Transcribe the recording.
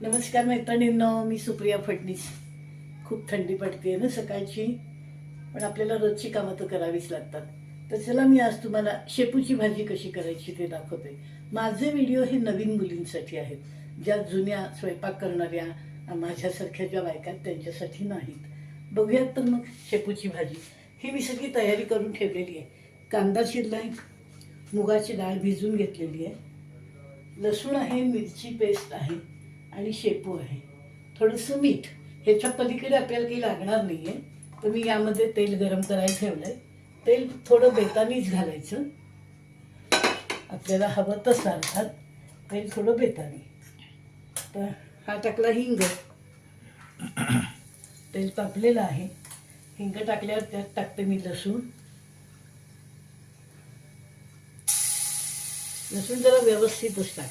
नमस्कार मैत्रिणींनो, मी सुप्रिया फडणीस. खूप थंडी पडते ना सकाळची, पण आपल्याला रोजची कामं तर करावीच लागतात. तर चला मी आज तुम्हाला शेपूची भाजी कशी करायची ते दाखवते. माझे व्हिडिओ हे नवीन मुलींसाठी आहेत, ज्या जुन्या स्वयंपाक करणाऱ्या माझ्यासारख्या ज्या बायका आहेत त्यांच्यासाठी नाहीत. बघूयात तर मग शेपूची भाजी. ही मी सगळी तयारी करून ठेवलेली आहे. कांदा चिरलाय, मुगाची डाळ भिजून घेतलेली आहे, लसूण आहे, मिरची पेस्ट आहे आणि शेपू आहे, थोडंसं मीठ. ह्याच्या पलीकडे आपल्याला काही लागणार नाही आहे. तर मी यामध्ये तेल गरम करायला ठेवलं आहे. तेल थोडं बेतानीच घालायचं, आपल्याला हवं तसं. अर्थात तेल थोडं बेतानी. तर हा टाकला हिंग. तेल तापलेलं आहे. हिंग टाकल्यावर त्यात टाकते मी लसूण. लसूण जरा व्यवस्थितच टाकायचं.